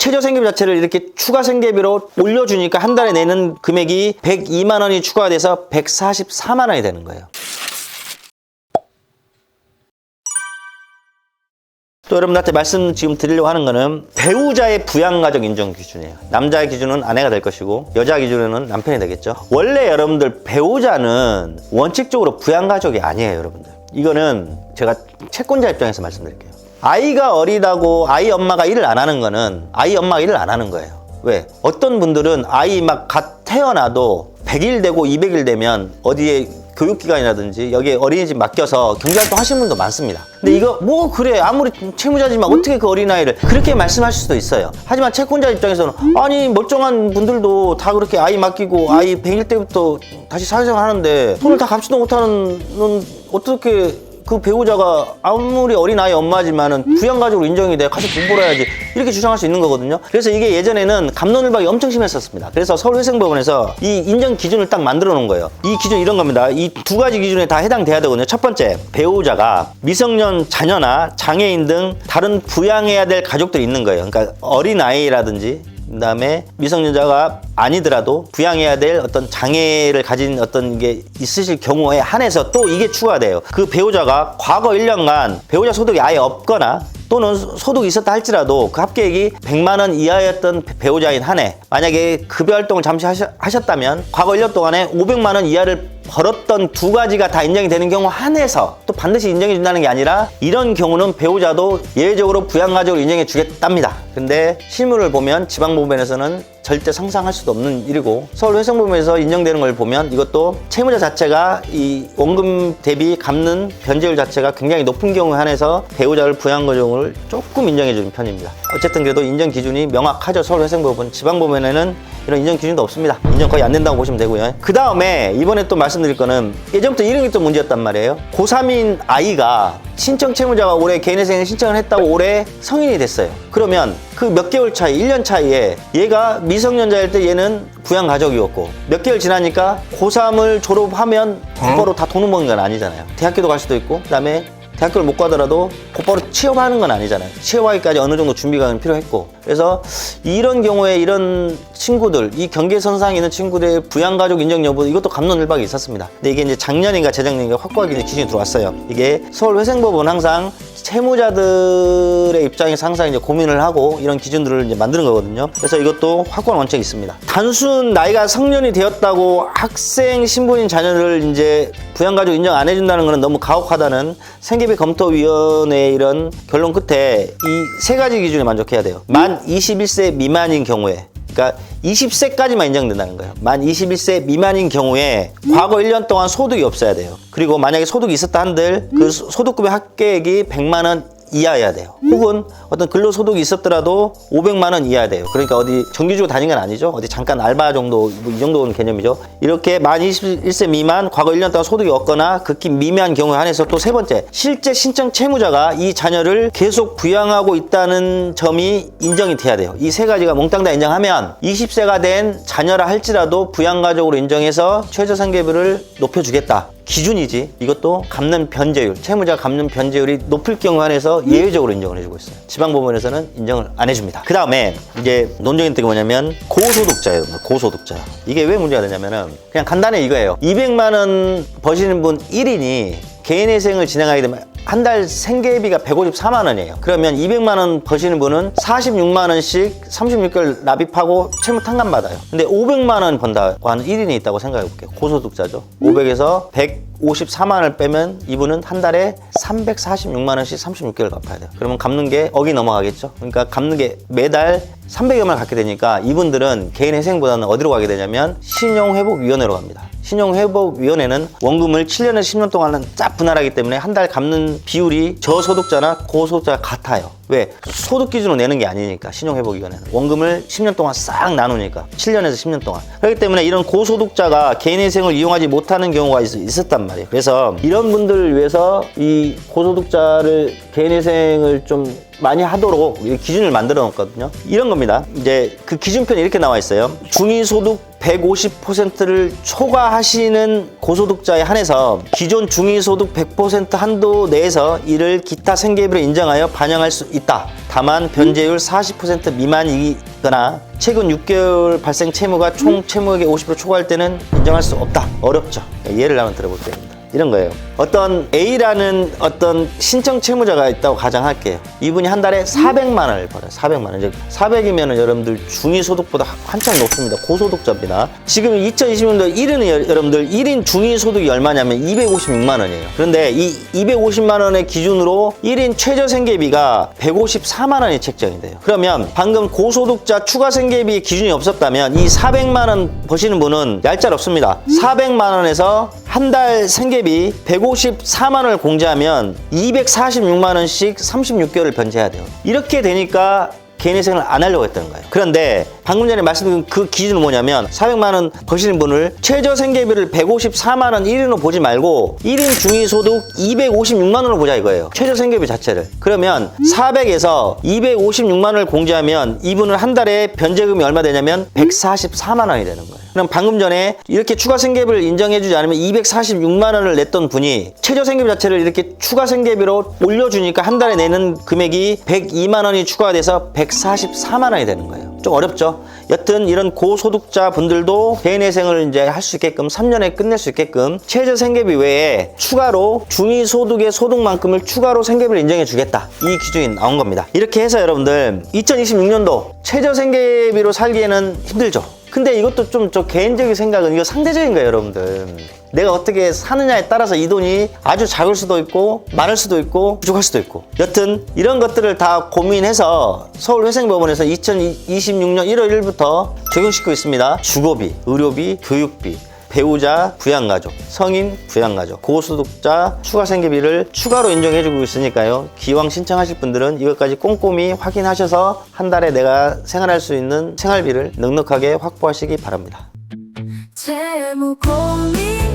최저생계비 자체를 이렇게 추가 생계비로 올려주니까 한 달에 내는 금액이 102만 원이 추가가 돼서 144만 원이 되는 거예요. 또 여러분들한테 말씀 지금 드리려고 하는 거는 배우자의 부양가족 인정 기준이에요. 남자의 기준은 아내가 될 것이고 여자 기준은 남편이 되겠죠. 원래 여러분들 배우자는 원칙적으로 부양가족이 아니에요, 여러분들. 이거는 제가 채권자 입장에서 말씀드릴게요. 아이가 어리다고 아이 엄마가 일을 안 하는 거는 아이 엄마가 일을 안 하는 거예요. 왜? 어떤 분들은 아이 막 갓 태어나도 100일 되고 200일 되면 어디에 교육기관이라든지 여기에 어린이집 맡겨서 경제활동 하시는 분도 많습니다. 근데 이거 뭐 그래 아무리 채무자지만 어떻게 그 어린아이를 그렇게 말씀하실 수도 있어요. 하지만 채권자 입장에서는 아니 멀쩡한 분들도 다 그렇게 아이 맡기고 아이 100일 때부터 다시 사회생활 하는데 손을 다 감지도 못하는 넌 어떻게 그 배우자가 아무리 어린아이 엄마지만은 부양가족으로 인정이 돼 가서 돈 벌어야지 이렇게 주장할 수 있는 거거든요. 그래서 이게 예전에는 갑론을박이 엄청 심했었습니다. 그래서 서울회생법원에서 이 인정 기준을 딱 만들어 놓은 거예요. 이 기준 이런 겁니다. 이 두 가지 기준에 다 해당돼야 되거든요. 첫 번째, 배우자가 미성년 자녀나 장애인 등 다른 부양해야 될 가족들이 있는 거예요. 그러니까 어린아이라든지 그 다음에 미성년자가 아니더라도 부양해야 될 어떤 장애를 가진 어떤 게 있으실 경우에 한해서 또 이게 추가돼요. 그 배우자가 과거 1년간 배우자 소득이 아예 없거나 또는 소득이 있었다 할지라도 그 합계액이 100만 원 이하였던 배우자인 한 해, 만약에 급여 활동을 잠시 하셨다면 과거 1년 동안에 500만 원 이하를 벌었던 두 가지가 다 인정이 되는 경우 한해서 또 반드시 인정해 준다는 게 아니라 이런 경우는 배우자도 예외적으로 부양가족을 인정해 주겠답니다. 근데 실무를 보면 지방법원에서는 절대 상상할 수도 없는 일이고 서울회생법원에서 인정되는 걸 보면 이것도 채무자 자체가 이 원금 대비 갚는 변제율 자체가 굉장히 높은 경우에 한해서 배우자를 부양가족을 조금 인정해 주는 편입니다. 어쨌든 그래도 인정 기준이 명확하죠. 서울회생법원. 지방법원에는 이런 인정 기준도 없습니다. 인정 거의 안 된다고 보시면 되고요. 그 다음에 이번에 또 말씀드릴 거는 예전부터 이런 게 또 문제였단 말이에요. 고3인 아이가 신청 채무자가 올해 개인회생 신청을 했다고 올해 성인이 됐어요. 그러면 그 몇 개월 차이, 1년 차이에 얘가 미성년자일 때 얘는 부양가족이었고 몇 개월 지나니까 고3을 졸업하면 곧바로 다 돈을 먹는 건 아니잖아요. 대학교도 갈 수도 있고 그 다음에 대학교를 못 가더라도 곧바로 취업하는 건 아니잖아요. 취업하기까지 어느 정도 준비가 필요했고 그래서 이런 경우에 이런 친구들, 이 경계선상에 있는 친구들의 부양가족 인정 여부 이것도 갑론을박이 있었습니다. 근데 이게 이제 작년인가 재작년인가 확고하게 기준이 들어왔어요. 이게 서울회생법은 항상 채무자들의 입장에서 항상 이제 고민을 하고 이런 기준들을 이제 만드는 거거든요. 그래서 이것도 확고한 원칙이 있습니다. 단순 나이가 성년이 되었다고 학생 신분인 자녀를 이제 부양가족 인정 안 해준다는 것은 너무 가혹하다는 생계비 검토위원회의 이런 결론 끝에 이 세 가지 기준에 만족해야 돼요. 만 21세 미만인 경우에 그러니까 20세까지만 인정된다는 거예요. 만 21세 미만인 경우에 과거 1년 동안 소득이 없어야 돼요. 그리고 만약에 소득이 있었다 한들 그 소득급여 합계액이 100만 원 이하여야 돼요. 혹은 어떤 근로소득이 있었더라도 500만 원 이하야 돼요. 그러니까 어디 정규직으로 다닌 건 아니죠. 어디 잠깐 알바 정도, 뭐 이 정도는 개념이죠. 이렇게 만 21세 미만, 과거 1년 동안 소득이 없거나 극히 미미한 경우에 한해서 또 세 번째, 실제 신청 채무자가 이 자녀를 계속 부양하고 있다는 점이 인정이 돼야 돼요. 이 세 가지가 몽땅 다 인정하면 20세가 된 자녀라 할지라도 부양가족으로 인정해서 최저생계비를 높여주겠다. 기준이지. 이것도 갚는 변제율, 채무자 갚는 변제율이 높을 경우에 한해서 예외적으로 인정을 해주고 있어요. 지방법원에서는 인정을 안 해줍니다. 그 다음에 이제 논쟁이 있는 게 뭐냐면 고소득자예요. 고소득자. 이게 왜 문제가 되냐면은 그냥 간단히 이거예요. 200만 원 버시는 분 1인이 개인회생을 진행하게 되면 한 달 생계비가 154만 원이에요. 그러면 200만 원 버시는 분은 46만 원씩 36개월 납입하고 채무 탕감받아요. 근데 500만 원 번다고 하는 1인이 있다고 생각해 볼게요. 고소득자죠. 500에서 154만 원을 빼면 이분은 한 달에 346만 원씩 36개월 갚아야 돼요. 그러면 갚는 게 억이 넘어가겠죠. 그러니까 갚는 게 매달 300여만 원 갚게 되니까 이분들은 개인회생보다는 어디로 가게 되냐면 신용회복위원회로 갑니다. 신용회복위원회는 원금을 7년에서 10년 동안은 쫙 분할하기 때문에 한 달 갚는 비율이 저소득자나 고소득자가 같아요. 왜? 소득 기준으로 내는 게 아니니까 신용회복위원회는 원금을 10년 동안 싹 나누니까 7년에서 10년 동안 그렇기 때문에 이런 고소득자가 개인회생을 이용하지 못하는 경우가 있었단 말이에요. 그래서 이런 분들을 위해서 이 고소득자를 개인회생을 좀 많이 하도록 이 기준을 만들어 놓거든요. 이런 겁니다. 이제 그 기준편이 이렇게 나와 있어요. 중위소득 150%를 초과하시는 고소득자에 한해서 기존 중위소득 100% 한도 내에서 이를 기타 생계비로 인정하여 반영할 수 있다. 다만 변제율 40% 미만이거나 최근 6개월 발생 채무가 총 채무액의 50% 초과할 때는 인정할 수 없다. 어렵죠. 예를 한번 들어볼게요. 이런 거예요. 어떤 A라는 어떤 신청 채무자가 있다고 가정할게요. 이분이 한 달에 400만 원을 벌어요. 400만 원. 이제 400이면 여러분들 중위소득보다 한참 높습니다. 고소득자입니다. 지금 2020년도 1위는 여러분들 1인 중위소득이 얼마냐면 256만 원이에요. 그런데 이 250만 원의 기준으로 1인 최저생계비가 154만 원이 책정이 돼요. 그러면 방금 고소득자 추가생계비 기준이 없었다면 이 400만 원 버시는 분은 얄짤없습니다. 400만 원에서 한 달 생계비 154만 원을 공제하면 246만 원씩 36개월을 변제해야 돼요. 이렇게 되니까 개인회생을 안 하려고 했던 거예요. 그런데 방금 전에 말씀드린 그 기준은 뭐냐면 400만 원 버시는 분을 최저 생계비를 154만 원 1인으로 보지 말고 1인 중위소득 256만 원으로 보자 이거예요. 최저 생계비 자체를. 그러면 400에서 256만 원을 공제하면 이분은 한 달에 변제금이 얼마 되냐면 144만 원이 되는 거예요. 그럼 방금 전에 이렇게 추가 생계비를 인정해주지 않으면 246만 원을 냈던 분이 최저 생계비 자체를 이렇게 추가 생계비로 올려주니까 한 달에 내는 금액이 102만 원이 추가가 돼서 144만 원이 되는 거예요. 좀 어렵죠? 여튼 이런 고소득자 분들도 개인회생을 이제 할 수 있게끔 3년에 끝낼 수 있게끔 최저 생계비 외에 추가로 중위소득의 소득만큼을 추가로 생계비를 인정해 주겠다. 이 기준이 나온 겁니다. 이렇게 해서 여러분들 2026년도 최저 생계비로 살기에는 힘들죠. 근데 이것도 좀 저 개인적인 생각은 이거 상대적인 거예요, 여러분들. 내가 어떻게 사느냐에 따라서 이 돈이 아주 작을 수도 있고 많을 수도 있고 부족할 수도 있고 여튼 이런 것들을 다 고민해서 서울회생법원에서 2026년 1월 1일부터 적용시키고 있습니다. 주거비, 의료비, 교육비, 배우자 부양가족, 성인 부양가족, 고소득자 추가생계비를 추가로 인정해주고 있으니까요. 기왕 신청하실 분들은 이것까지 꼼꼼히 확인하셔서 한 달에 내가 생활할 수 있는 생활비를 넉넉하게 확보하시기 바랍니다. 재무 고민